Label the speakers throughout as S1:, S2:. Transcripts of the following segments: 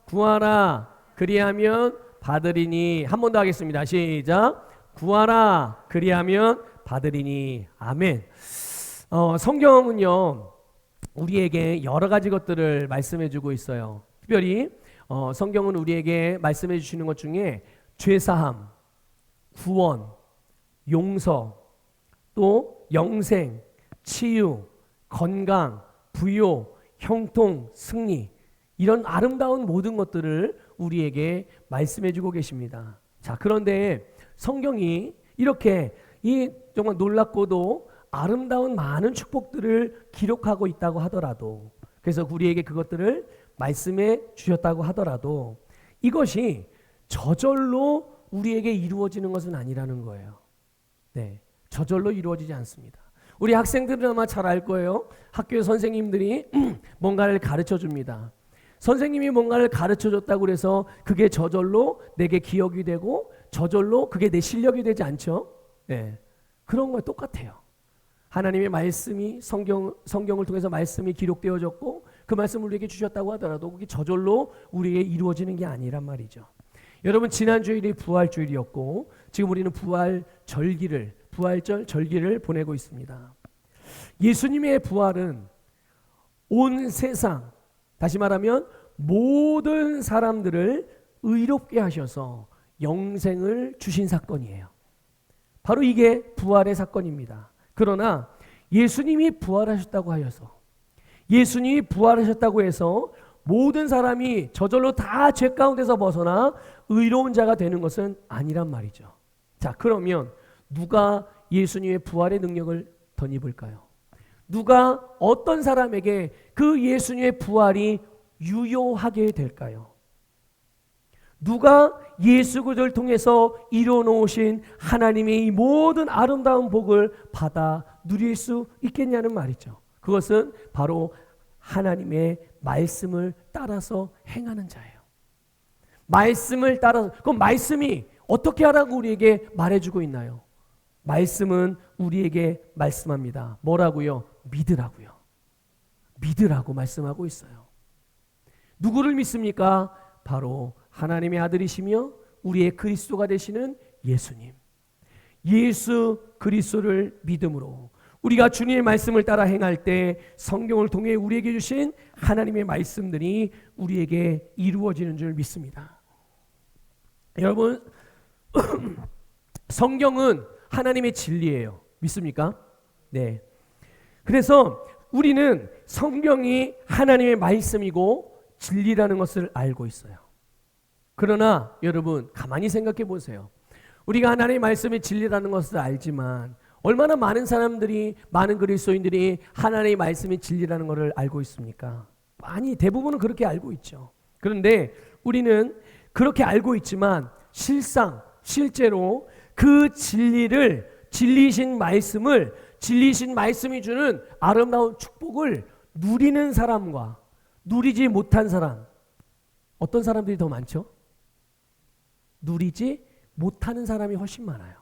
S1: 구하라 그리하면 받으리니. 한 번 더 하겠습니다. 시작. 구하라 그리하면 받으리니. 아멘. 성경은요 우리에게 여러 가지 것들을 말씀해 주고 있어요. 특별히 성경은 우리에게 말씀해 주시는 것 중에 죄사함, 구원, 용서, 또 영생, 치유, 건강, 부요, 형통, 승리, 이런 아름다운 모든 것들을 우리에게 말씀해 주고 계십니다. 자, 그런데 성경이 이렇게 이 정말 놀랍고도 아름다운 많은 축복들을 기록하고 있다고 하더라도, 그래서 우리에게 그것들을 말씀해 주셨다고 하더라도 이것이 저절로 우리에게 이루어지는 것은 아니라는 거예요. 네, 저절로 이루어지지 않습니다. 우리 학생들은 아마 잘 알 거예요. 학교 선생님들이 뭔가를 가르쳐 줍니다. 선생님이 뭔가를 가르쳐 줬다고 해서 그게 저절로 내게 기억이 되고 저절로 그게 내 실력이 되지 않죠. 네, 그런 거 똑같아요. 하나님의 말씀이 성경을 통해서 말씀이 기록되어졌고 그 말씀을 우리에게 주셨다고 하더라도 그게 저절로 우리에게 이루어지는 게 아니란 말이죠. 여러분, 지난 주일이 부활주일이었고 지금 우리는 부활절 절기를 보내고 있습니다. 예수님의 부활은 온 세상, 다시 말하면 모든 사람들을 의롭게 하셔서 영생을 주신 사건이에요. 바로 이게 부활의 사건입니다. 그러나 예수님이 부활하셨다고 해서 모든 사람이 저절로 다 죄 가운데서 벗어나 의로운 자가 되는 것은 아니란 말이죠. 자, 그러면 누가 예수님의 부활의 능력을 덧입을까요? 누가 어떤 사람에게 그 예수님의 부활이 유효하게 될까요? 누가 예수 그리스도를 통해서 이루어놓으신 하나님의 이 모든 아름다운 복을 받아 누릴 수 있겠냐는 말이죠. 그것은 바로 하나님의 말씀을 따라서 행하는 자예요. 말씀을 따라서, 그럼 말씀이 어떻게 하라고 우리에게 말해주고 있나요? 말씀은 우리에게 말씀합니다. 뭐라고요? 믿으라고요. 믿으라고 말씀하고 있어요. 누구를 믿습니까? 바로 하나님의 아들이시며 우리의 그리스도가 되시는 예수님. 예수 그리스도를 믿음으로 우리가 주님의 말씀을 따라 행할 때 성경을 통해 우리에게 주신 하나님의 말씀들이 우리에게 이루어지는 줄 믿습니다. 여러분, 성경은 하나님의 진리예요. 믿습니까? 네. 그래서 우리는 성경이 하나님의 말씀이고 진리라는 것을 알고 있어요. 그러나 여러분, 가만히 생각해 보세요. 우리가 하나님의 말씀이 진리라는 것을 알지만 얼마나 많은 사람들이, 많은 그리스도인들이 하나님의 말씀이 진리라는 것을 알고 있습니까? 많이, 대부분은 그렇게 알고 있죠. 그런데 우리는 그렇게 알고 있지만 실제로 그 진리를, 진리신 말씀이 주는 아름다운 축복을 누리는 사람과 누리지 못한 사람, 어떤 사람들이 더 많죠? 누리지 못하는 사람이 훨씬 많아요.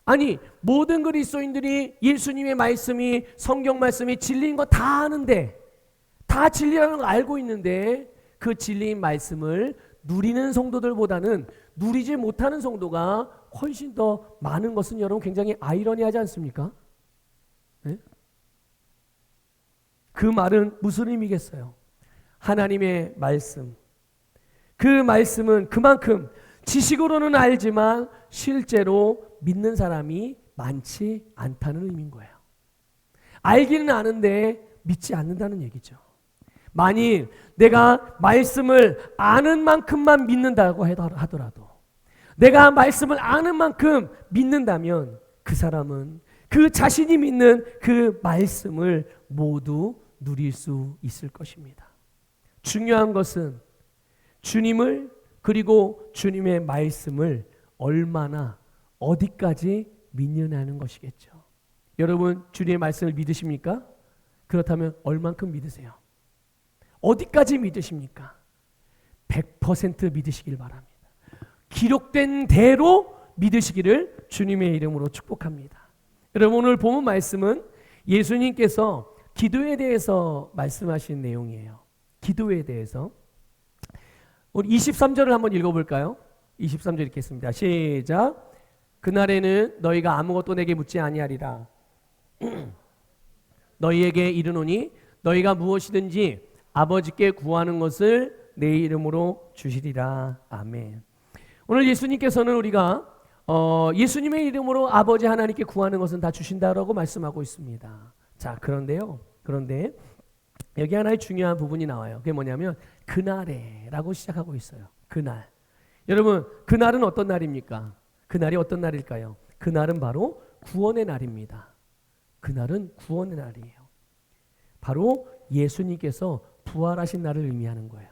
S1: 아니, 모든 그리스도인들이 예수님의 말씀이, 성경 말씀이 진리인 거 다 아는데, 다 진리라는 거 알고 있는데 그 진리인 말씀을 누리는 성도들보다는 누리지 못하는 성도가 훨씬 더 많은 것은 여러분 굉장히 아이러니하지 않습니까? 네? 그 말은 무슨 의미겠어요? 하나님의 말씀, 그 말씀은 그만큼 지식으로는 알지만 실제로 믿는 사람이 많지 않다는 의미인 거예요. 알기는 아는데 믿지 않는다는 얘기죠. 만일 내가 말씀을 아는 만큼만 믿는다고 하더라도, 내가 말씀을 아는 만큼 믿는다면 그 사람은 그 자신이 믿는 그 말씀을 모두 누릴 수 있을 것입니다. 중요한 것은 주님을, 그리고 주님의 말씀을 얼마나, 어디까지 믿느냐는 것이겠죠. 여러분, 주님의 말씀을 믿으십니까? 그렇다면 얼만큼 믿으세요? 어디까지 믿으십니까? 100% 믿으시길 바랍니다. 기록된 대로 믿으시기를 주님의 이름으로 축복합니다. 여러분, 오늘 본문 말씀은 예수님께서 기도에 대해서 말씀하신 내용이에요. 기도에 대해서. 우리 23절을 한번 읽어볼까요? 23절 읽겠습니다. 시작. 그날에는 너희가 아무것도 내게 묻지 아니하리라. 너희에게 이르노니 너희가 무엇이든지 아버지께 구하는 것을 내 이름으로 주시리라. 아멘. 오늘 예수님께서는 우리가 예수님의 이름으로 아버지 하나님께 구하는 것은 다 주신다라고 말씀하고 있습니다. 자, 그런데 여기 하나의 중요한 부분이 나와요. 그게 뭐냐면 그날에라고 시작하고 있어요. 그날. 여러분, 그날은 어떤 날입니까? 그날이 어떤 날일까요? 그날은 바로 구원의 날입니다. 그날은 구원의 날이에요. 바로 예수님께서 부활하신 날을 의미하는 거예요.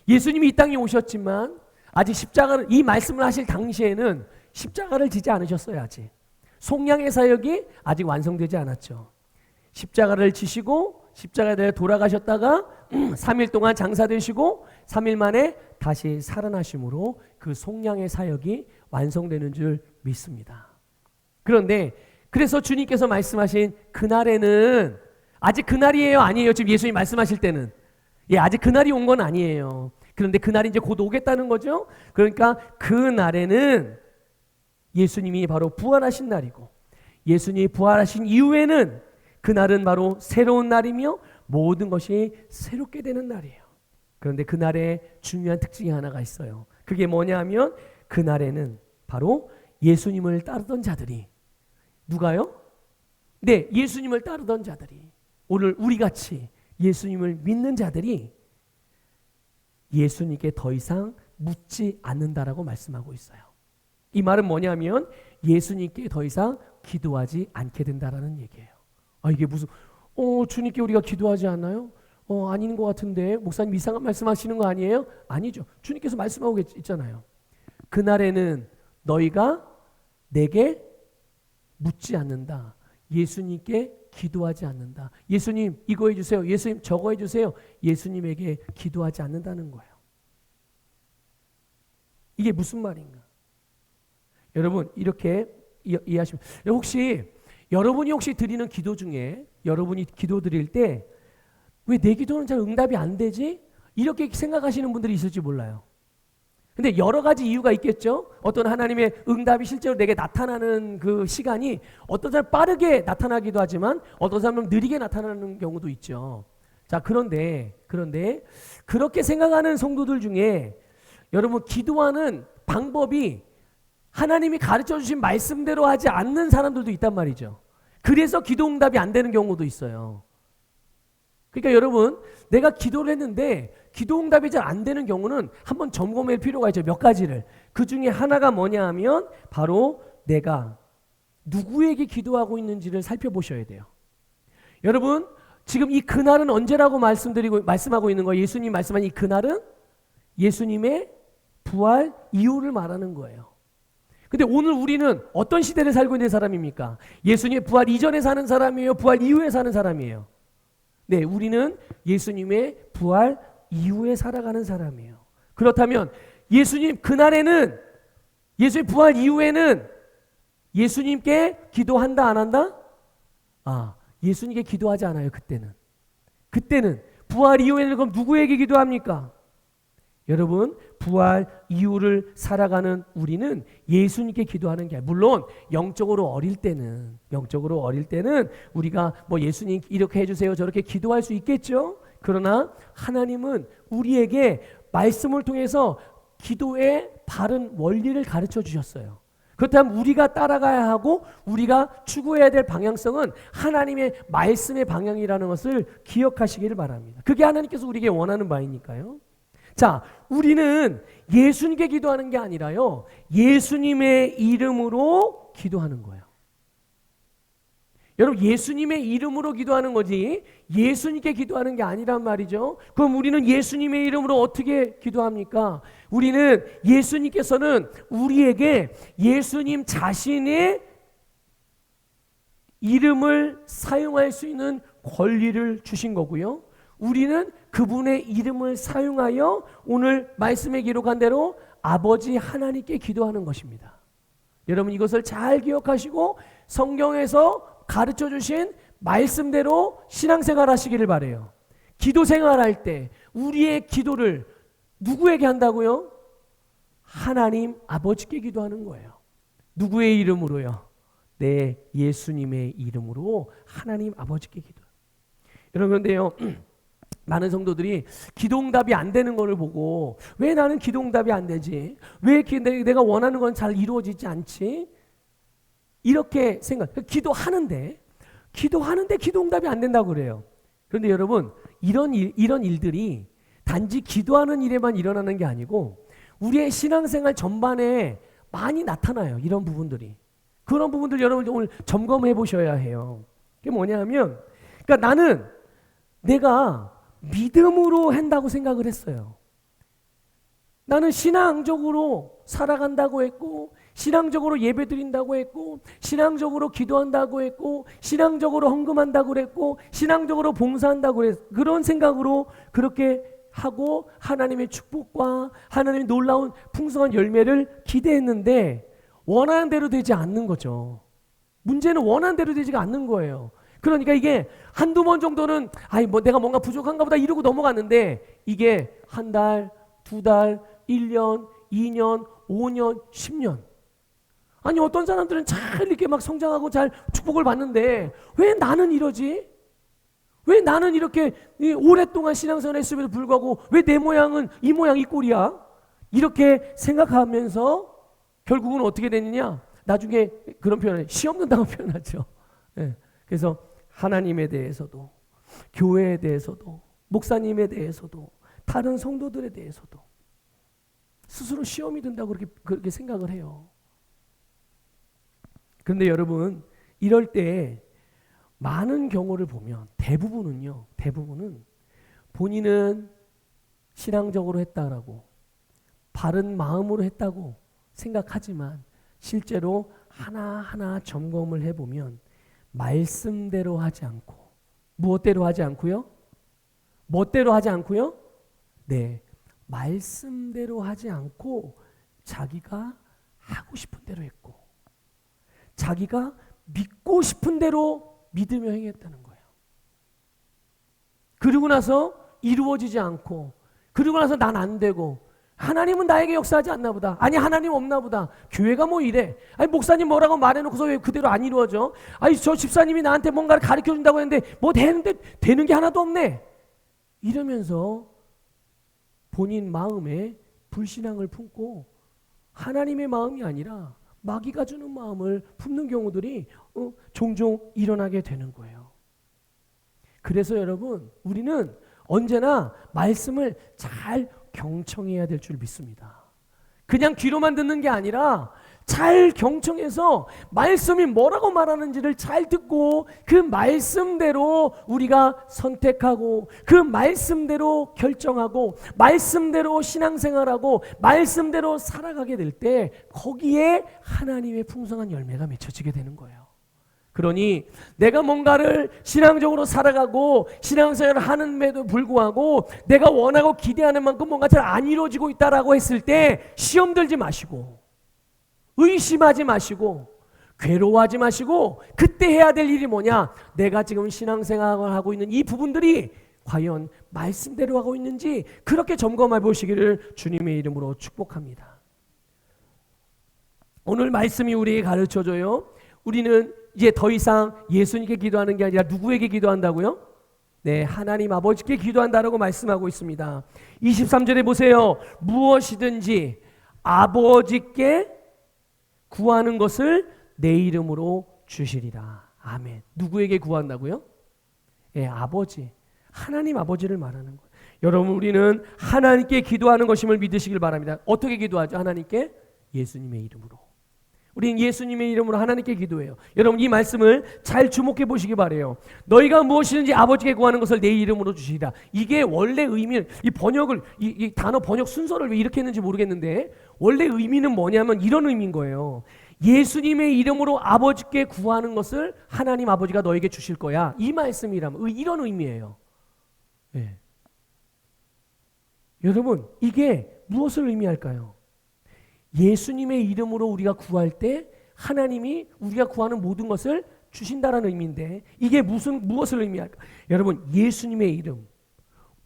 S1: 예수님이 이 땅에 오셨지만 아직 십자가를, 이 말씀을 하실 당시에는 십자가를 지지 않으셨어요. 아직 속량의 사역이 아직 완성되지 않았죠. 십자가를 지시고 십자가에 대해 돌아가셨다가 3일 동안 장사되시고 3일 만에 다시 살아나심으로 그 속량의 사역이 완성되는 줄 믿습니다. 그런데 그래서 주님께서 말씀하신 그날에는 아직 그날이에요? 아니에요? 지금 예수님 말씀하실 때는 아직 그날이 온 건 아니에요. 그런데 그날이 이제 곧 오겠다는 거죠. 그러니까 그날에는 예수님이 바로 부활하신 날이고, 예수님이 부활하신 이후에는 그날은 바로 새로운 날이며 모든 것이 새롭게 되는 날이에요. 그런데 그날에 중요한 특징이 하나가 있어요. 그게 뭐냐 하면 그날에는 바로 예수님을 따르던 자들이, 누가요? 네, 예수님을 따르던 자들이, 오늘 우리같이 예수님을 믿는 자들이 예수님께 더 이상 묻지 않는다라고 말씀하고 있어요. 이 말은 뭐냐면 예수님께 더 이상 기도하지 않게 된다라는 얘기예요. 이게 무슨 주님께 우리가 기도하지 않나요? 아닌 것 같은데 목사님 이상한 말씀하시는 거 아니에요? 아니죠. 주님께서 말씀하고 있잖아요. 그날에는 너희가 내게 묻지 않는다. 예수님께 기도하지 않는다. 예수님 이거 해주세요. 예수님 저거 해주세요. 예수님에게 기도하지 않는다는 거예요. 이게 무슨 말인가? 여러분 이렇게 이해하시면, 여러분이 혹시 드리는 기도 중에 여러분이 기도 드릴 때 왜 내 기도는 잘 응답이 안 되지? 이렇게 생각하시는 분들이 있을지 몰라요. 근데 여러 가지 이유가 있겠죠. 어떤 하나님의 응답이 실제로 내게 나타나는 그 시간이 어떤 사람은 빠르게 나타나기도 하지만 어떤 사람은 느리게 나타나는 경우도 있죠. 자, 그런데 그렇게 생각하는 성도들 중에 여러분 기도하는 방법이 하나님이 가르쳐 주신 말씀대로 하지 않는 사람들도 있단 말이죠. 그래서 기도 응답이 안 되는 경우도 있어요. 그러니까 여러분, 내가 기도를 했는데 기도 응답이 잘 안 되는 경우는 한번 점검할 필요가 있죠. 몇 가지를. 그 중에 하나가 뭐냐 하면 바로 내가 누구에게 기도하고 있는지를 살펴보셔야 돼요. 여러분, 지금 이 그날은 언제라고 말씀하고 있는 거예요? 예수님 말씀한 이 그날은 예수님의 부활 이후를 말하는 거예요. 근데 오늘 우리는 어떤 시대를 살고 있는 사람입니까? 예수님의 부활 이전에 사는 사람이에요? 부활 이후에 사는 사람이에요? 네, 우리는 예수님의 부활 이후에 살아가는 사람이에요. 그렇다면 예수님 그날에는, 예수님 부활 이후에는 예수님께 기도한다 안 한다? 예수님께 기도하지 않아요. 그때는 부활 이후에는 그럼 누구에게 기도합니까? 여러분, 부활 이후를 살아가는 우리는 예수님께 기도하는 게 아니라, 물론 영적으로 어릴 때는 우리가 뭐 예수님 이렇게 해주세요 저렇게 기도할 수 있겠죠. 그러나 하나님은 우리에게 말씀을 통해서 기도의 바른 원리를 가르쳐 주셨어요. 그렇다면 우리가 따라가야 하고 우리가 추구해야 될 방향성은 하나님의 말씀의 방향이라는 것을 기억하시기를 바랍니다. 그게 하나님께서 우리에게 원하는 바이니까요. 자, 우리는 예수님께 기도하는 게 아니라요, 예수님의 이름으로 기도하는 거예요. 여러분, 예수님의 이름으로 기도하는 거지 예수님께 기도하는 게 아니란 말이죠. 그럼 우리는 예수님의 이름으로 어떻게 기도합니까? 우리는 예수님께서는 우리에게 예수님 자신의 이름을 사용할 수 있는 권리를 주신 거고요. 우리는 그분의 이름을 사용하여 오늘 말씀에 기록한 대로 아버지 하나님께 기도하는 것입니다. 여러분, 이것을 잘 기억하시고 성경에서 가르쳐 주신 말씀대로 신앙생활 하시기를 바라요. 기도 생활할 때 우리의 기도를 누구에게 한다고요? 하나님 아버지께 기도하는 거예요. 누구의 이름으로요? 네, 예수님의 이름으로 하나님 아버지께 기도. 여러분, 그런데요, 많은 성도들이 기도응답이 안 되는 것을 보고 왜 나는 기도응답이 안 되지? 왜 내가 원하는 건 잘 이루어지지 않지? 이렇게 기도하는데 기도응답이 안 된다고 그래요. 그런데 여러분, 이런 일들이 단지 기도하는 일에만 일어나는 게 아니고 우리의 신앙생활 전반에 많이 나타나요. 이런 부분들이. 그런 부분들 여러분 오늘 점검해 보셔야 해요. 그게 뭐냐면, 그러니까 나는 내가 믿음으로 한다고 생각을 했어요. 나는 신앙적으로 살아간다고 했고, 신앙적으로 예배 드린다고 했고, 신앙적으로 기도한다고 했고, 신앙적으로 헌금한다고 그랬고, 신앙적으로 봉사한다고 그랬고, 그런 생각으로 그렇게 하고 하나님의 축복과 하나님의 놀라운 풍성한 열매를 기대했는데 원하는 대로 되지 않는 거죠. 문제는 원하는 대로 되지가 않는 거예요. 그러니까 이게 한두 번 정도는 내가 뭔가 부족한가 보다 이러고 넘어갔는데 이게 한 달, 두 달, 1년, 2년, 5년, 10년. 아니 어떤 사람들은 잘 이렇게 막 성장하고 잘 축복을 받는데 왜 나는 이러지? 왜 나는 이렇게 오랫동안 신앙생활 했음에도 불구하고 왜 내 모양은 이 모양 이 꼴이야? 이렇게 생각하면서 결국은 어떻게 되느냐? 나중에 그런 표현을 시험 는다고 표현하죠. 네. 그래서 하나님에 대해서도 교회에 대해서도 목사님에 대해서도 다른 성도들에 대해서도 스스로 시험이 든다고 그렇게 생각을 해요. 그런데 여러분, 이럴 때 많은 경우를 보면 대부분은 본인은 신앙적으로 했다라고 바른 마음으로 했다고 생각하지만 실제로 하나하나 점검을 해보면 말씀대로 하지 않고 무엇대로 하지 않고요? 멋대로 하지 않고요? 네, 말씀대로 하지 않고 자기가 하고 싶은 대로 했고 자기가 믿고 싶은 대로 믿으며 행했다는 거예요. 그러고 나서 이루어지지 않고 그러고 나서 난 안 되고 하나님은 나에게 역사하지 않나 보다. 아니 하나님 없나 보다. 교회가 뭐 이래. 아니 목사님 뭐라고 말해놓고서 왜 그대로 안 이루어져. 아니 저 집사님이 나한테 뭔가를 가르쳐준다고 했는데 뭐 되는데 되는 게 하나도 없네. 이러면서 본인 마음에 불신앙을 품고 하나님의 마음이 아니라 마귀가 주는 마음을 품는 경우들이 종종 일어나게 되는 거예요. 그래서 여러분, 우리는 언제나 말씀을 잘 경청해야 될 줄 믿습니다. 그냥 귀로만 듣는 게 아니라 잘 경청해서 말씀이 뭐라고 말하는지를 잘 듣고 그 말씀대로 우리가 선택하고 그 말씀대로 결정하고 말씀대로 신앙생활하고 말씀대로 살아가게 될 때 거기에 하나님의 풍성한 열매가 맺혀지게 되는 거예요. 그러니 내가 뭔가를 신앙적으로 살아가고 신앙생활을 하는데도 불구하고 내가 원하고 기대하는 만큼 뭔가 잘 안 이루어지고 있다라고 했을 때 시험 들지 마시고 의심하지 마시고 괴로워하지 마시고 그때 해야 될 일이 뭐냐? 내가 지금 신앙생활을 하고 있는 이 부분들이 과연 말씀대로 하고 있는지 그렇게 점검해 보시기를 주님의 이름으로 축복합니다. 오늘 말씀이 우리에게 가르쳐줘요. 우리는 이제 더 이상 예수님께 기도하는 게 아니라 누구에게 기도한다고요? 네, 하나님 아버지께 기도한다라고 말씀하고 있습니다. 23절에 보세요. 무엇이든지 아버지께 구하는 것을 내 이름으로 주시리라. 아멘. 누구에게 구한다고요? 예, 아버지. 하나님 아버지를 말하는 거예요. 여러분, 우리는 하나님께 기도하는 것임을 믿으시길 바랍니다. 어떻게 기도하죠? 하나님께? 예수님의 이름으로. 우리는 예수님의 이름으로 하나님께 기도해요. 여러분, 이 말씀을 잘 주목해 보시기 바라요. 너희가 무엇이든지 아버지께 구하는 것을 내 이름으로 주시리라. 이게 원래 의미, 이 번역을 이 단어 번역 순서를 왜 이렇게 했는지 모르겠는데 원래 의미는 뭐냐면 이런 의미인 거예요. 예수님의 이름으로 아버지께 구하는 것을 하나님 아버지가 너에게 주실 거야. 이 말씀이라면 이런 의미예요. 네. 여러분, 이게 무엇을 의미할까요? 예수님의 이름으로 우리가 구할 때 하나님이 우리가 구하는 모든 것을 주신다라는 의미인데 이게 무엇을 의미할까? 여러분, 예수님의 이름,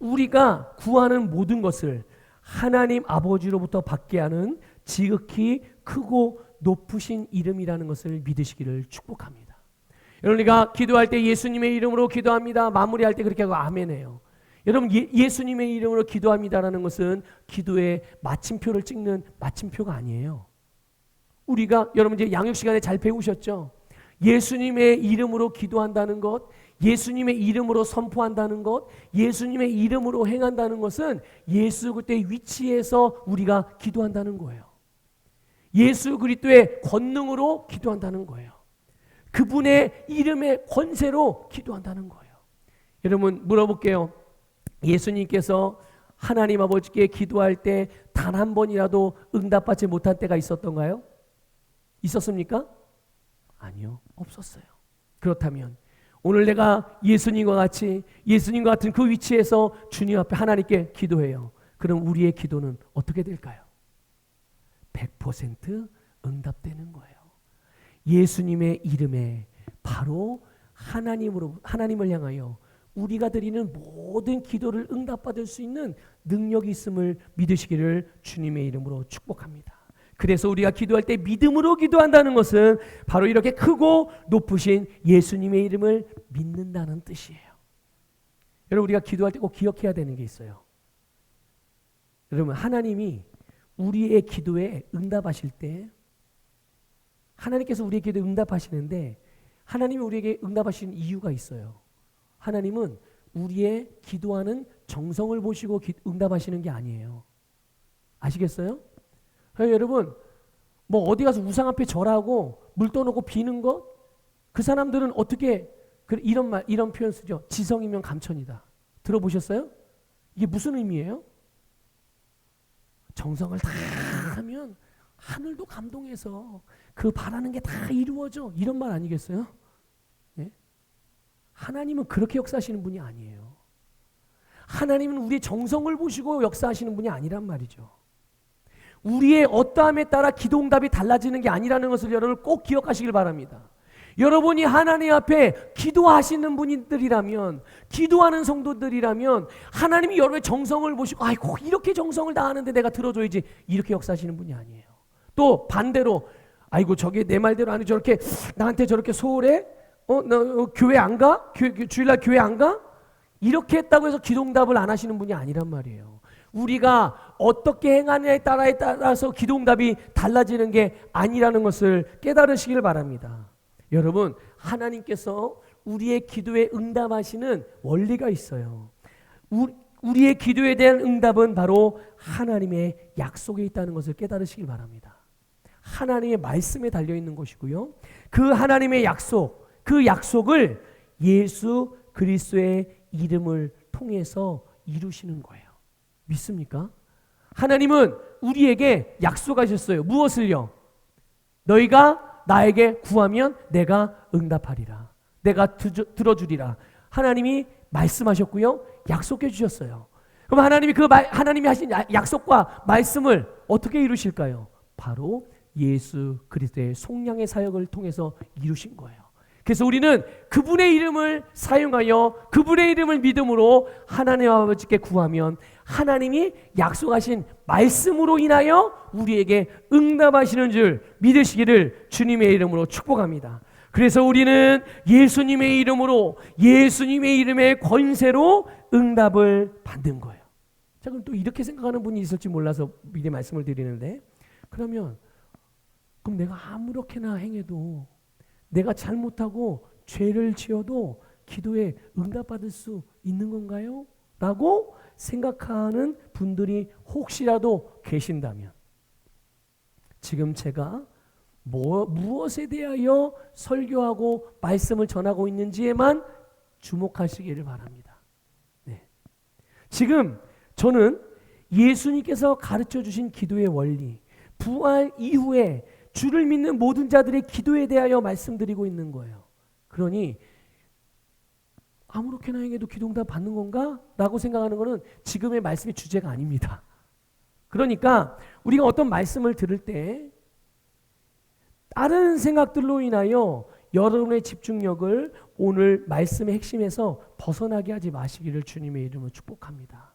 S1: 우리가 구하는 모든 것을 하나님 아버지로부터 받게 하는 지극히 크고 높으신 이름이라는 것을 믿으시기를 축복합니다. 여러분, 우리가 기도할 때 예수님의 이름으로 기도합니다. 마무리할 때 그렇게 하고 아멘해요. 여러분, 예수님의 이름으로 기도합니다라는 것은 기도의 마침표를 찍는 마침표가 아니에요. 우리가 여러분 이제 양육 시간에 잘 배우셨죠? 예수님의 이름으로 기도한다는 것, 예수님의 이름으로 선포한다는 것, 예수님의 이름으로 행한다는 것은 예수 그리스도의 위치에서 우리가 기도한다는 거예요. 예수 그리스도의 권능으로 기도한다는 거예요. 그분의 이름의 권세로 기도한다는 거예요. 여러분, 물어볼게요. 예수님께서 하나님 아버지께 기도할 때 단 한 번이라도 응답받지 못한 때가 있었던가요? 있었습니까? 아니요, 없었어요. 그렇다면 오늘 내가 예수님과 같은 그 위치에서 주님 앞에 하나님께 기도해요. 그럼 우리의 기도는 어떻게 될까요? 100% 응답되는 거예요. 예수님의 이름에 바로 하나님을 향하여 우리가 드리는 모든 기도를 응답받을 수 있는 능력이 있음을 믿으시기를 주님의 이름으로 축복합니다. 그래서 우리가 기도할 때 믿음으로 기도한다는 것은 바로 이렇게 크고 높으신 예수님의 이름을 믿는다는 뜻이에요. 여러분, 우리가 기도할 때 꼭 기억해야 되는 게 있어요. 여러분, 하나님이 우리의 기도에 응답하실 때, 하나님께서 우리의 기도에 응답하시는데 하나님이 우리에게 응답하시는 이유가 있어요. 하나님은 우리의 기도하는 정성을 보시고 응답하시는 게 아니에요. 아시겠어요? 여러분, 뭐 어디 가서 우상 앞에 절하고 물 떠놓고 비는 것, 그 사람들은 어떻게 이런 표현 쓰죠. 지성이면 감천이다. 들어보셨어요? 이게 무슨 의미예요? 정성을 다 하면 하늘도 감동해서 그 바라는 게 다 이루어져. 이런 말 아니겠어요? 예? 하나님은 그렇게 역사하시는 분이 아니에요. 하나님은 우리의 정성을 보시고 역사하시는 분이 아니란 말이죠. 우리의 어떠함에 따라 기도 응답이 달라지는 게 아니라는 것을 여러분 꼭 기억하시길 바랍니다. 여러분이 하나님 앞에 기도하시는 분들이라면, 기도하는 성도들이라면 하나님이 여러분의 정성을 보시고 아이고 이렇게 정성을 다하는데 내가 들어줘야지, 이렇게 역사하시는 분이 아니에요. 또 반대로 아이고 저게 내 말대로 아니 저렇게 나한테 저렇게 소홀해? 너 교회 안 가? 주일날 교회 안 가? 이렇게 했다고 해서 기도 응답을 안 하시는 분이 아니란 말이에요. 우리가 어떻게 행하느냐에 따라서 기도 응답이 달라지는 게 아니라는 것을 깨달으시길 바랍니다. 여러분, 하나님께서 우리의 기도에 응답하시는 원리가 있어요. 우리의 기도에 대한 응답은 바로 하나님의 약속에 있다는 것을 깨달으시길 바랍니다. 하나님의 말씀에 달려있는 것이고요. 그 하나님의 약속, 그 약속을 예수 그리스도의 이름을 통해서 이루시는 거예요. 믿습니까? 하나님은 우리에게 약속하셨어요. 무엇을요? 너희가 나에게 구하면 내가 응답하리라. 내가 들어주리라. 하나님이 말씀하셨고요. 약속해 주셨어요. 그럼 하나님이 하신 약속과 말씀을 어떻게 이루실까요? 바로 예수 그리스도의 속량의 사역을 통해서 이루신 거예요. 그래서 우리는 그분의 이름을 사용하여 그분의 이름을 믿음으로 하나님 아버지께 구하면 하나님이 약속하신 말씀으로 인하여 우리에게 응답하시는 줄 믿으시기를 주님의 이름으로 축복합니다. 그래서 우리는 예수님의 이름으로, 예수님의 이름의 권세로 응답을 받는 거예요. 자, 그럼 또 이렇게 생각하는 분이 있을지 몰라서 미리 말씀을 드리는데, 그럼 내가 아무렇게나 행해도, 내가 잘못하고 죄를 지어도 기도에 응답받을 수 있는 건가요? 라고 생각하는 분들이 혹시라도 계신다면, 지금 제가 무엇에 대하여 설교하고 말씀을 전하고 있는지에만 주목하시기를 바랍니다. 네. 지금 저는 예수님께서 가르쳐 주신 기도의 원리, 부활 이후에 주를 믿는 모든 자들의 기도에 대하여 말씀드리고 있는 거예요. 그러니 아무렇게나 행해도 기도 응답 받는 건가? 라고 생각하는 것은 지금의 말씀의 주제가 아닙니다. 그러니까 우리가 어떤 말씀을 들을 때 다른 생각들로 인하여 여러분의 집중력을 오늘 말씀의 핵심에서 벗어나게 하지 마시기를 주님의 이름으로 축복합니다.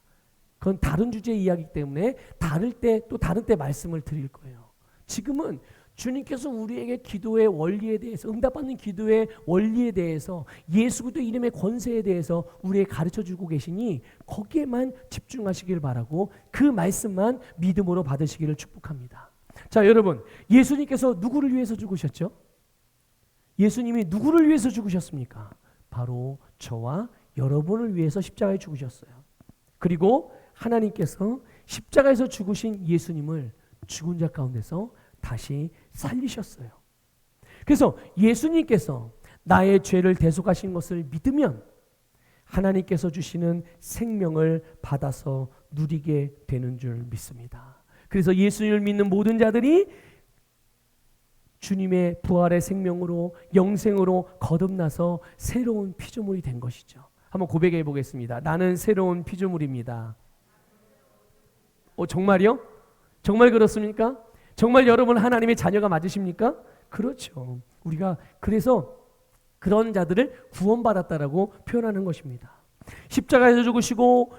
S1: 그건 다른 주제의 이야기이기 때문에 다른 때 말씀을 드릴 거예요. 지금은 주님께서 우리에게 기도의 원리에 대해서, 응답받는 기도의 원리에 대해서, 예수 그리스도 이름의 권세에 대해서 우리에게 가르쳐주고 계시니 거기에만 집중하시길 바라고 그 말씀만 믿음으로 받으시기를 축복합니다. 자, 여러분, 예수님께서 누구를 위해서 죽으셨죠? 예수님이 누구를 위해서 죽으셨습니까? 바로 저와 여러분을 위해서 십자가에 죽으셨어요. 그리고 하나님께서 십자가에서 죽으신 예수님을 죽은 자 가운데서 다시 살리셨어요. 그래서 예수님께서 나의 죄를 대속하신 것을 믿으면 하나님께서 주시는 생명을 받아서 누리게 되는 줄 믿습니다. 그래서 예수님을 믿는 모든 자들이 주님의 부활의 생명으로 영생으로 거듭나서 새로운 피조물이 된 것이죠. 한번 고백해 보겠습니다. 나는 새로운 피조물입니다. 정말요? 정말 그렇습니까? 정말 여러분 하나님의 자녀가 맞으십니까? 그렇죠. 우리가 그래서 그런 자들을 구원받았다라고 표현하는 것입니다. 십자가에서 죽으시고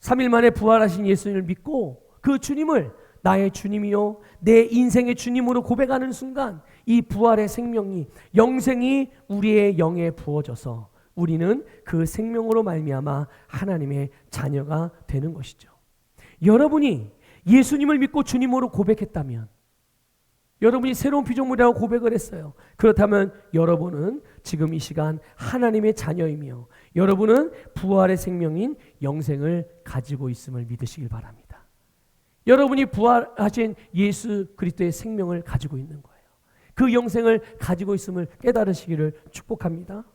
S1: 3일 만에 부활하신 예수님을 믿고 그 주님을 나의 주님이요 내 인생의 주님으로 고백하는 순간 이 부활의 생명이 영생이 우리의 영에 부어져서 우리는 그 생명으로 말미암아 하나님의 자녀가 되는 것이죠. 여러분이 예수님을 믿고 주님으로 고백했다면, 여러분이 새로운 피조물이라고 고백을 했어요. 그렇다면 여러분은 지금 이 시간 하나님의 자녀이며 여러분은 부활의 생명인 영생을 가지고 있음을 믿으시길 바랍니다. 여러분이 부활하신 예수 그리스도의 생명을 가지고 있는 거예요. 그 영생을 가지고 있음을 깨달으시기를 축복합니다.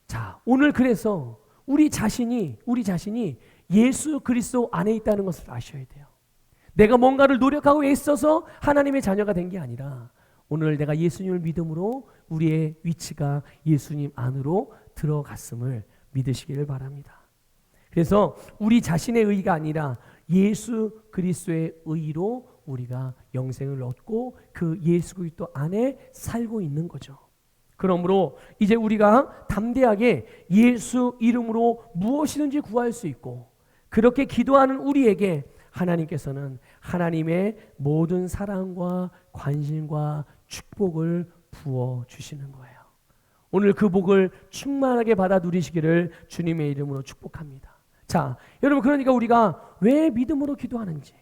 S1: 자, 오늘 그래서 우리 자신이 예수 그리스도 안에 있다는 것을 아셔야 돼요. 내가 뭔가를 노력하고 애써서 하나님의 자녀가 된 게 아니라 오늘 내가 예수님을 믿음으로 우리의 위치가 예수님 안으로 들어갔음을 믿으시기를 바랍니다. 그래서 우리 자신의 의가 아니라 예수 그리스도의 의로 우리가 영생을 얻고 그 예수 그리스도 안에 살고 있는 거죠. 그러므로 이제 우리가 담대하게 예수 이름으로 무엇이든지 구할 수 있고 그렇게 기도하는 우리에게 하나님께서는 하나님의 모든 사랑과 관심과 축복을 부어주시는 거예요. 오늘 그 복을 충만하게 받아 누리시기를 주님의 이름으로 축복합니다. 자, 여러분, 그러니까 우리가 왜 믿음으로 기도하는지,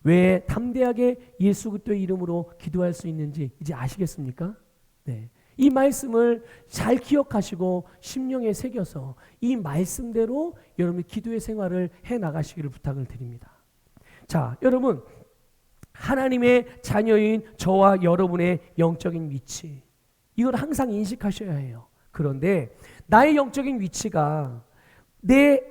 S1: 왜 담대하게 예수 그리스도의 이름으로 기도할 수 있는지 이제 아시겠습니까? 네. 이 말씀을 잘 기억하시고 심령에 새겨서 이 말씀대로 여러분이 기도의 생활을 해 나가시기를 부탁을 드립니다. 자, 여러분, 하나님의 자녀인 저와 여러분의 영적인 위치, 이걸 항상 인식하셔야 해요. 그런데 나의 영적인 위치가 내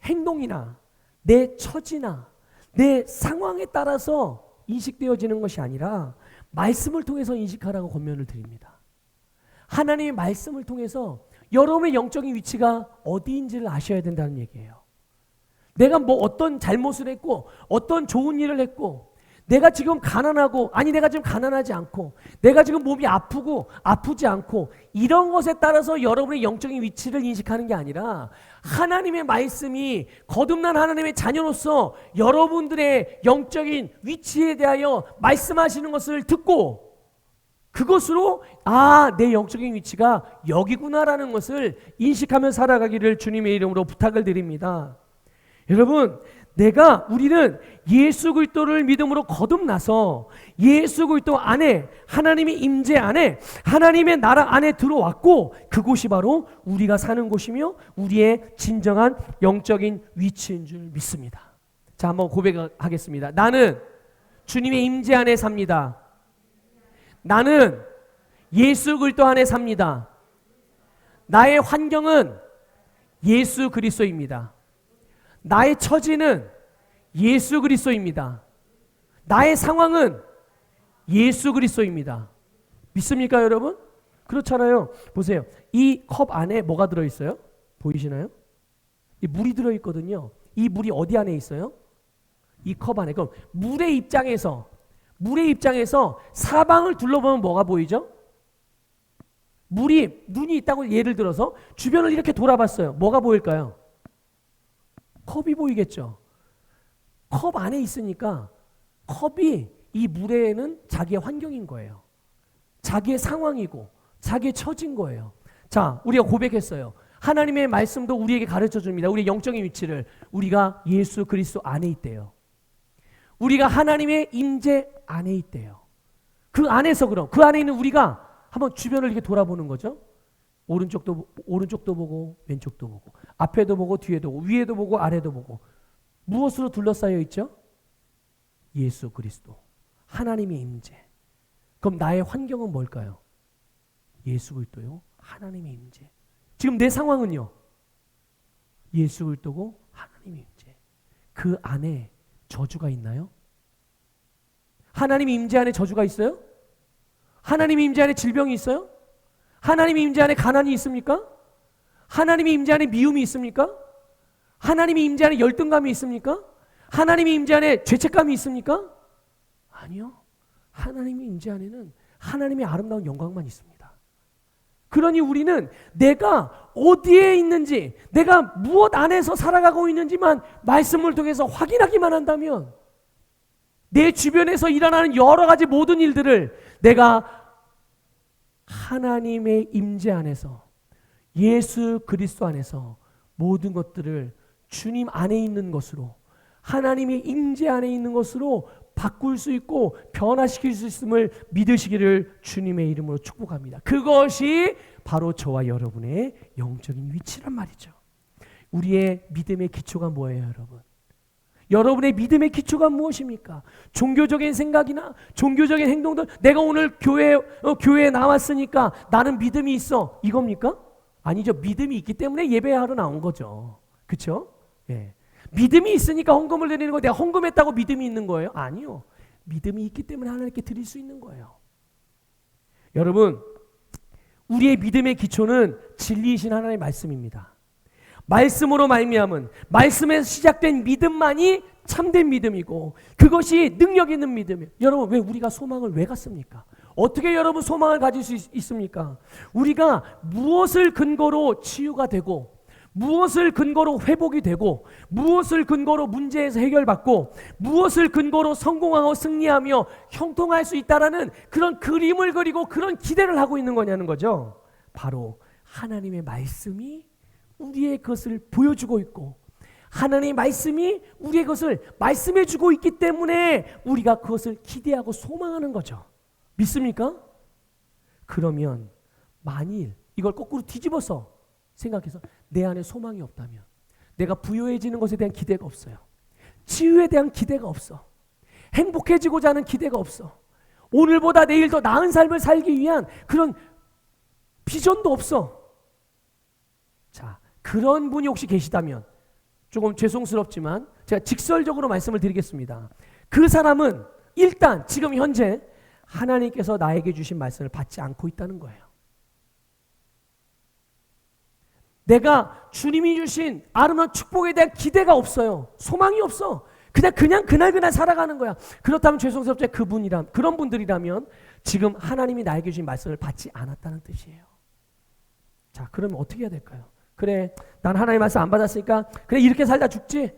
S1: 행동이나 내 처지나 내 상황에 따라서 인식되어지는 것이 아니라 말씀을 통해서 인식하라고 권면을 드립니다. 하나님의 말씀을 통해서 여러분의 영적인 위치가 어디인지를 아셔야 된다는 얘기예요. 내가 뭐 어떤 잘못을 했고 어떤 좋은 일을 했고 내가 지금 가난하고 아니 내가 지금 가난하지 않고 내가 지금 몸이 아프고 아프지 않고 이런 것에 따라서 여러분의 영적인 위치를 인식하는 게 아니라 하나님의 말씀이 거듭난 하나님의 자녀로서 여러분들의 영적인 위치에 대하여 말씀하시는 것을 듣고 그것으로 내 영적인 위치가 여기구나라는 것을 인식하며 살아가기를 주님의 이름으로 부탁을 드립니다. 여러분, 우리는 예수 그리스도를 믿음으로 거듭나서 예수 그리스도 안에 하나님의 임재 안에 하나님의 나라 안에 들어왔고 그곳이 바로 우리가 사는 곳이며 우리의 진정한 영적인 위치인 줄 믿습니다. 자, 한번 고백하겠습니다. 나는 주님의 임재 안에 삽니다. 나는 예수 그리스도 안에 삽니다. 나의 환경은 예수 그리스도입니다. 나의 처지는 예수 그리스도입니다. 나의 상황은 예수 그리스도입니다. 믿습니까, 여러분? 그렇잖아요. 보세요. 이 컵 안에 뭐가 들어있어요? 보이시나요? 이 물이 들어있거든요. 이 물이 어디 안에 있어요? 이 컵 안에. 그럼 물의 입장에서 물의 입장에서 사방을 둘러보면 뭐가 보이죠? 물이 눈이 있다고 예를 들어서 주변을 이렇게 돌아봤어요. 뭐가 보일까요? 컵이 보이겠죠. 컵 안에 있으니까 컵이 이 물에는 자기의 환경인 거예요. 자기의 상황이고 자기의 처진 거예요. 자, 우리가 고백했어요. 하나님의 말씀도 우리에게 가르쳐 줍니다. 우리의 영적인 위치를. 우리가 예수 그리스도 안에 있대요. 우리가 하나님의 임재 안에 있대요. 그 안에서 그럼 그 안에 있는 우리가 한번 주변을 이렇게 돌아보는 거죠. 오른쪽도 보고 왼쪽도 보고 앞에도 보고 뒤에도 보고 위에도 보고 아래도 보고 무엇으로 둘러싸여 있죠? 예수 그리스도 하나님의 임재. 그럼 나의 환경은 뭘까요? 예수 그리스도요. 하나님의 임재. 지금 내 상황은요. 예수 그리스도고 하나님의 임재. 그 안에 저주가 있나요? 하나님의 임재 안에 저주가 있어요? 하나님의 임재 안에 질병이 있어요? 하나님의 임재 안에 가난이 있습니까? 하나님의 임재 안에 미움이 있습니까? 하나님의 임재 안에 열등감이 있습니까? 하나님의 임재 안에 죄책감이 있습니까? 아니요. 하나님의 임재 안에는 하나님의 아름다운 영광만 있습니다. 그러니 우리는 내가 어디에 있는지, 내가 무엇 안에서 살아가고 있는지만 말씀을 통해서 확인하기만 한다면 내 주변에서 일어나는 여러 가지 모든 일들을 내가 하나님의 임재 안에서 예수 그리스도 안에서 모든 것들을 주님 안에 있는 것으로 하나님의 임재 안에 있는 것으로 바꿀 수 있고 변화시킬 수 있음을 믿으시기를 주님의 이름으로 축복합니다. 그것이 바로 저와 여러분의 영적인 위치란 말이죠. 우리의 믿음의 기초가 뭐예요, 여러분? 여러분의 믿음의 기초가 무엇입니까? 종교적인 생각이나 종교적인 행동들, 내가 오늘 교회에 나왔으니까 나는 믿음이 있어, 이겁니까? 아니죠. 믿음이 있기 때문에 예배하러 나온 거죠. 그렇죠? 예. 믿음이 있으니까 헌금을 드리는 거, 내가 헌금했다고 믿음이 있는 거예요? 아니요. 믿음이 있기 때문에 하나님께 드릴 수 있는 거예요. 여러분, 우리의 믿음의 기초는 진리이신 하나님의 말씀입니다. 말씀으로 말미암은 말씀에서 시작된 믿음만이 참된 믿음이고 그것이 능력 있는 믿음이에요. 여러분, 왜 우리가 소망을 왜 갖습니까? 어떻게 여러분 소망을 가질 수 있습니까? 우리가 무엇을 근거로 치유가 되고 무엇을 근거로 회복이 되고 무엇을 근거로 문제에서 해결받고 무엇을 근거로 성공하고 승리하며 형통할 수 있다라는 그런 그림을 그리고 그런 기대를 하고 있는 거냐는 거죠. 바로 하나님의 말씀이 우리의 것을 보여주고 있고 하나님의 말씀이 우리의 것을 말씀해주고 있기 때문에 우리가 그것을 기대하고 소망하는 거죠. 믿습니까? 그러면 만일 이걸 거꾸로 뒤집어서 생각해서 내 안에 소망이 없다면 내가 부유해지는 것에 대한 기대가 없어요. 치유에 대한 기대가 없어. 행복해지고자 하는 기대가 없어. 오늘보다 내일 더 나은 삶을 살기 위한 그런 비전도 없어. 자, 그런 분이 혹시 계시다면 조금 죄송스럽지만 제가 직설적으로 말씀을 드리겠습니다. 그 사람은 일단 지금 현재 하나님께서 나에게 주신 말씀을 받지 않고 있다는 거예요. 내가 주님이 주신 아름다운 축복에 대한 기대가 없어요. 소망이 없어. 그냥 그날 살아가는 거야. 그렇다면 죄송스럽지 그런 분들이라면 지금 하나님이 나에게 주신 말씀을 받지 않았다는 뜻이에요. 자, 그러면 어떻게 해야 될까요? 그래, 난 하나님의 말씀 안 받았으니까 그래, 이렇게 살다 죽지.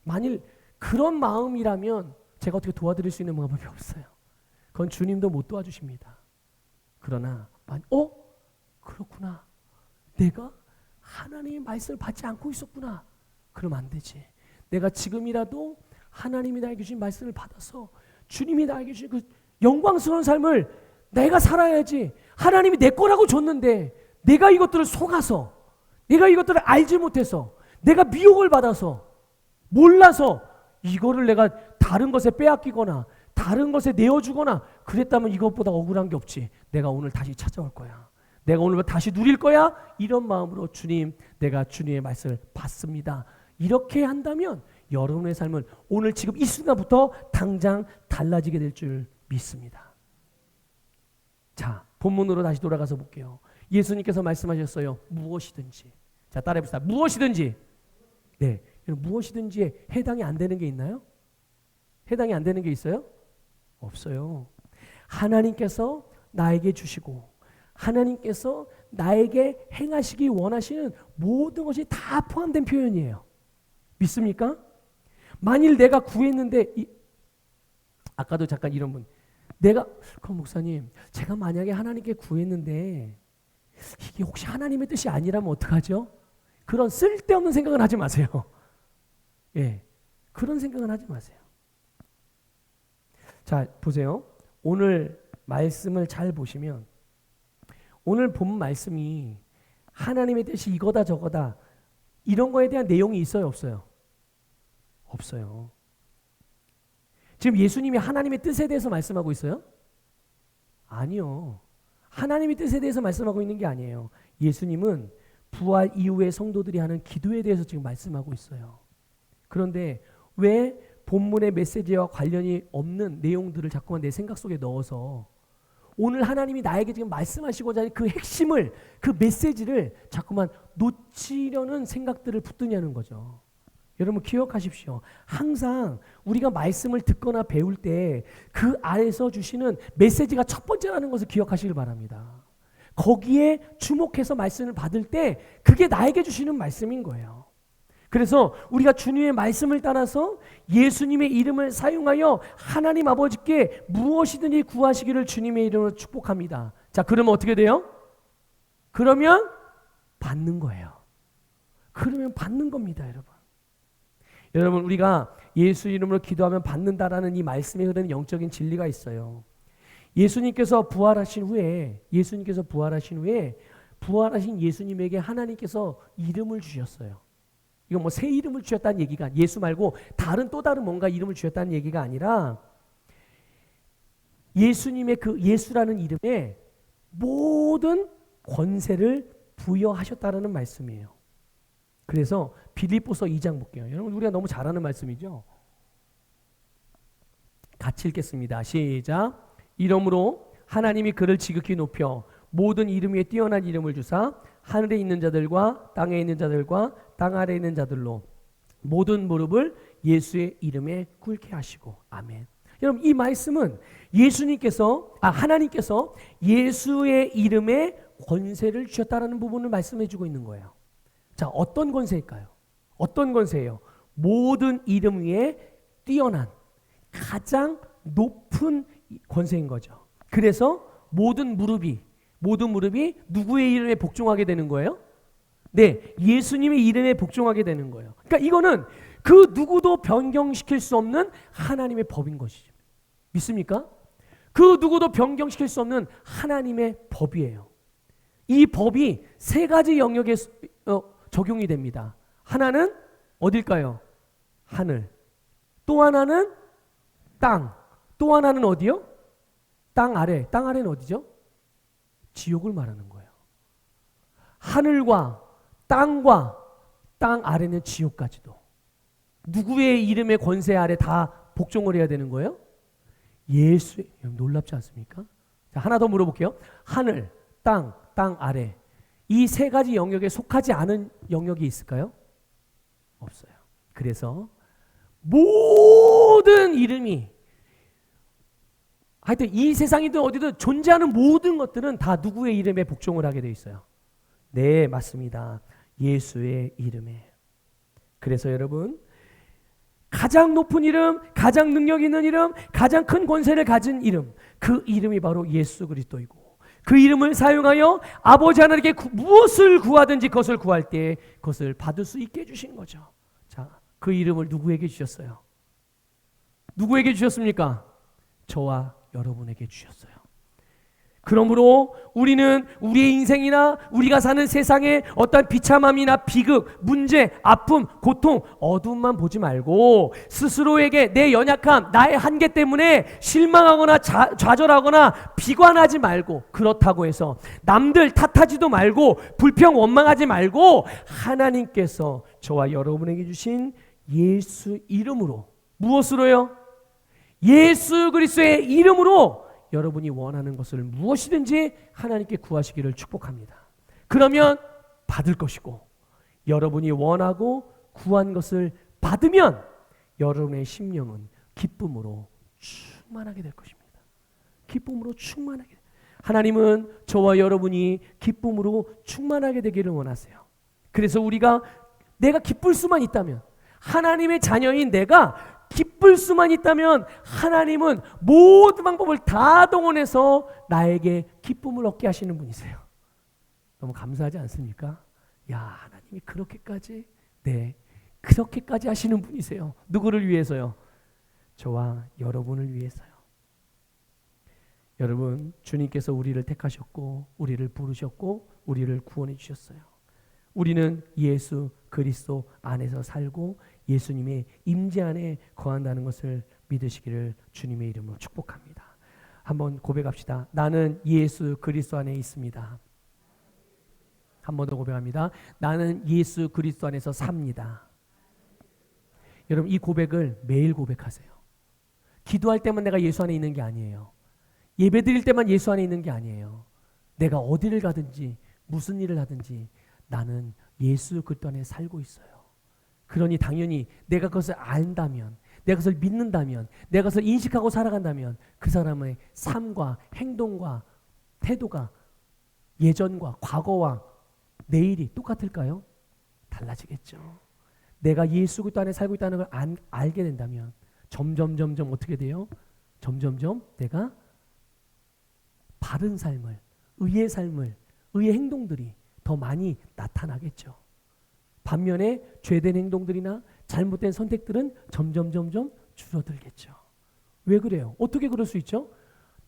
S1: 만일 그런 마음이라면 제가 어떻게 도와드릴 수 있는 방법이 없어요. 그건 주님도 못 도와주십니다. 그러나 그렇구나. 내가 하나님의 말씀을 받지 않고 있었구나. 그러면 안 되지. 내가 지금이라도 하나님이 나에게 주신 말씀을 받아서 주님이 나에게 주신 그 영광스러운 삶을 내가 살아야지. 하나님이 내 거라고 줬는데 내가 이것들을 속아서 내가 이것들을 알지 못해서 내가 미혹을 받아서 몰라서 이거를 내가 다른 것에 빼앗기거나 다른 것에 내어주거나 그랬다면 이것보다 억울한 게 없지. 내가 오늘 다시 찾아올 거야. 내가 오늘 다시 누릴 거야. 이런 마음으로 주님, 내가 주님의 말씀을 받습니다. 이렇게 한다면 여러분의 삶은 오늘 지금 이 순간부터 당장 달라지게 될 줄 믿습니다. 자, 본문으로 다시 돌아가서 볼게요. 예수님께서 말씀하셨어요. 무엇이든지. 자, 따라해봅시다. 무엇이든지. 네, 무엇이든지에 해당이 안 되는 게 있나요? 해당이 안 되는 게 있어요? 없어요. 하나님께서 나에게 주시고 하나님께서 나에게 행하시기 원하시는 모든 것이 다 포함된 표현이에요. 믿습니까? 만일 내가 구했는데 아까도 잠깐 이런 분 그럼 목사님 제가 만약에 하나님께 구했는데 이게 혹시 하나님의 뜻이 아니라면 어떡하죠? 그런 쓸데없는 생각은 하지 마세요. 예, 그런 생각은 하지 마세요. 자, 보세요. 오늘 말씀을 잘 보시면 오늘 본 말씀이 하나님의 뜻이 이거다 저거다 이런 거에 대한 내용이 있어요, 없어요? 없어요. 지금 예수님이 하나님의 뜻에 대해서 말씀하고 있어요? 아니요. 하나님의 뜻에 대해서 말씀하고 있는 게 아니에요. 예수님은 부활 이후에 성도들이 하는 기도에 대해서 지금 말씀하고 있어요. 그런데 왜 본문의 메시지와 관련이 없는 내용들을 자꾸만 내 생각 속에 넣어서 오늘 하나님이 나에게 지금 말씀하시고자 하는 그 핵심을, 그 메시지를 자꾸만 놓치려는 생각들을 붙드냐는 거죠. 여러분 기억하십시오. 항상 우리가 말씀을 듣거나 배울 때 그 안에서 주시는 메시지가 첫 번째라는 것을 기억하시길 바랍니다. 거기에 주목해서 말씀을 받을 때 그게 나에게 주시는 말씀인 거예요. 그래서 우리가 주님의 말씀을 따라서 예수님의 이름을 사용하여 하나님 아버지께 무엇이든지 구하시기를 주님의 이름으로 축복합니다. 자, 그러면 어떻게 돼요? 그러면 받는 거예요. 그러면 받는 겁니다, 여러분. 여러분, 우리가 예수 이름으로 기도하면 받는다라는 이 말씀에 흐르는 영적인 진리가 있어요. 예수님께서 부활하신 후에 부활하신 예수님에게 하나님께서 이름을 주셨어요. 이건 뭐 새 이름을 주셨다는 얘기가 예수 말고 또 다른 뭔가 이름을 주셨다는 얘기가 아니라 예수님의 그 예수라는 이름에 모든 권세를 부여하셨다라는 말씀이에요. 그래서 빌립보서 2장 볼게요. 여러분 우리가 너무 잘 아는 말씀이죠. 같이 읽겠습니다. 시작. 이러므로 하나님이 그를 지극히 높여 모든 이름 위에 뛰어난 이름을 주사 하늘에 있는 자들과 땅에 있는 자들과 땅 아래에 있는 자들로 모든 무릎을 예수의 이름에 꿇게 하시고. 아멘. 여러분 이 말씀은 하나님께서 예수의 이름에 권세를 주셨다라는 부분을 말씀해 주고 있는 거예요. 자, 어떤 권세일까요? 어떤 권세예요? 모든 이름 위에 뛰어난 가장 높은 권세인 거죠. 그래서 모든 무릎이 누구의 이름에 복종하게 되는 거예요? 네, 예수님의 이름에 복종하게 되는 거예요. 그러니까 이거는 그 누구도 변경시킬 수 없는 하나님의 법인 것이죠. 믿습니까? 그 누구도 변경시킬 수 없는 하나님의 법이에요. 이 법이 세 가지 영역에 적용이 됩니다. 하나는 어딜까요? 하늘. 또 하나는 땅. 또 하나는 어디요? 땅 아래. 땅 아래는 어디죠? 지옥을 말하는 거예요. 하늘과 땅과 땅 아래는 지옥까지도. 누구의 이름의 권세 아래 다 복종을 해야 되는 거예요? 예수의. 놀랍지 않습니까? 자, 하나 더 물어볼게요. 하늘, 땅 아래. 이 세 가지 영역에 속하지 않은 영역이 있을까요? 없어요. 그래서 모든 이름이 하여튼 이 세상이든 어디든 존재하는 모든 것들은 다 누구의 이름에 복종을 하게 돼 있어요? 네, 맞습니다. 예수의 이름에. 그래서 여러분 가장 높은 이름, 가장 능력 있는 이름, 가장 큰 권세를 가진 이름, 그 이름이 바로 예수 그리스도이고 그 이름을 사용하여 아버지 하나님께 무엇을 구하든지 그것을 구할 때 그것을 받을 수 있게 해주신 거죠. 자, 그 이름을 누구에게 주셨어요? 누구에게 주셨습니까? 저와 여러분에게 주셨어요. 그러므로 우리는 우리의 인생이나 우리가 사는 세상의 어떤 비참함이나 비극, 문제, 아픔, 고통, 어둠만 보지 말고 스스로에게 내 연약함, 나의 한계 때문에 실망하거나 좌절하거나 비관하지 말고, 그렇다고 해서 남들 탓하지도 말고 불평 원망하지 말고 하나님께서 저와 여러분에게 주신 예수 이름으로, 무엇으로요? 예수 그리스도의 이름으로 여러분이 원하는 것을 무엇이든지 하나님께 구하시기를 축복합니다. 그러면 받을 것이고, 여러분이 원하고 구한 것을 받으면 여러분의 심령은 기쁨으로 충만하게 될 것입니다. 기쁨으로 충만하게. 하나님은 저와 여러분이 기쁨으로 충만하게 되기를 원하세요. 그래서 내가 기쁠 수만 있다면, 하나님의 자녀인 내가 기쁠 수만 있다면 하나님은 모든 방법을 다 동원해서 나에게 기쁨을 얻게 하시는 분이세요. 너무 감사하지 않습니까? 야, 하나님이 그렇게까지, 네, 그렇게까지 하시는 분이세요. 누구를 위해서요? 저와 여러분을 위해서요. 여러분, 주님께서 우리를 택하셨고 우리를 부르셨고 우리를 구원해 주셨어요. 우리는 예수 그리스도 안에서 살고 예수님의 임재 안에 거한다는 것을 믿으시기를 주님의 이름으로 축복합니다. 한번 고백합시다. 나는 예수 그리스도 안에 있습니다. 한 번 더 고백합니다. 나는 예수 그리스도 안에서 삽니다. 여러분, 이 고백을 매일 고백하세요. 기도할 때만 내가 예수 안에 있는 게 아니에요. 예배 드릴 때만 예수 안에 있는 게 아니에요. 내가 어디를 가든지 무슨 일을 하든지 나는 예수 그리스도 안에 살고 있어요. 그러니 당연히 내가 그것을 안다면, 내가 그것을 믿는다면, 내가 그것을 인식하고 살아간다면 그 사람의 삶과 행동과 태도가 예전과 과거와 내일이 똑같을까요? 달라지겠죠. 내가 예수 그리스도 안에 살고 있다는 걸 알게 된다면 점점 어떻게 돼요? 점점 내가 바른 삶을, 의의 삶을, 의의 행동들이 더 많이 나타나겠죠. 반면에 죄된 행동들이나 잘못된 선택들은 점점 줄어들겠죠. 왜 그래요? 어떻게 그럴 수 있죠?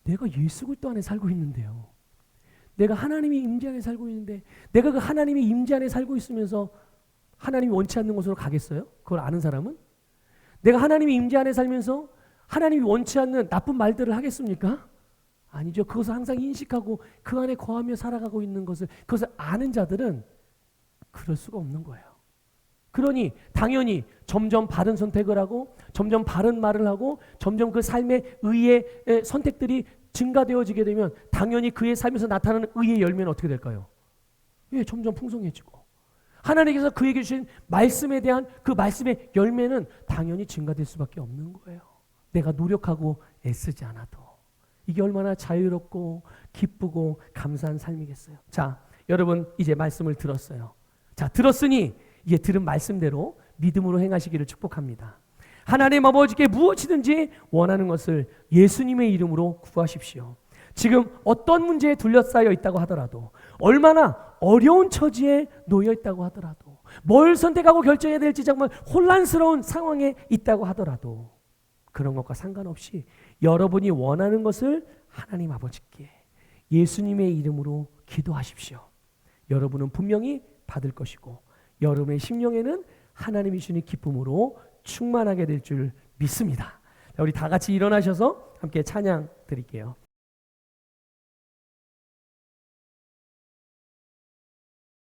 S1: 내가 예수 그리스도 안에 살고 있는데요. 내가 하나님의 임재 안에 살고 있는데, 내가 그 하나님의 임재 안에 살고 있으면서 하나님이 원치 않는 곳으로 가겠어요? 그걸 아는 사람은? 내가 하나님의 임재 안에 살면서 하나님이 원치 않는 나쁜 말들을 하겠습니까? 아니죠. 그것을 항상 인식하고 그 안에 거하며 살아가고 있는 것을, 그것을 아는 자들은 그럴 수가 없는 거예요. 그러니 당연히 점점 바른 선택을 하고 점점 바른 말을 하고 점점 그 삶의 의의 선택들이 증가되어지게 되면 당연히 그의 삶에서 나타나는 의의 열매는 어떻게 될까요? 예, 점점 풍성해지고 하나님께서 그에게 주신 말씀에 대한 그 말씀의 열매는 당연히 증가될 수밖에 없는 거예요. 내가 노력하고 애쓰지 않아도. 이게 얼마나 자유롭고 기쁘고 감사한 삶이겠어요. 자, 여러분 이제 말씀을 들었어요. 자, 들었으니 이제 들은 말씀대로 믿음으로 행하시기를 축복합니다. 하나님 아버지께 무엇이든지 원하는 것을 예수님의 이름으로 구하십시오. 지금 어떤 문제에 둘러싸여 있다고 하더라도, 얼마나 어려운 처지에 놓여 있다고 하더라도, 뭘 선택하고 결정해야 될지 정말 혼란스러운 상황에 있다고 하더라도 그런 것과 상관없이 여러분이 원하는 것을 하나님 아버지께 예수님의 이름으로 기도하십시오. 여러분은 분명히 받을 것이고 여러분의 심령에는 하나님이 주신 기쁨으로 충만하게 될 줄 믿습니다. 자, 우리 다 같이 일어나셔서 함께 찬양 드릴게요.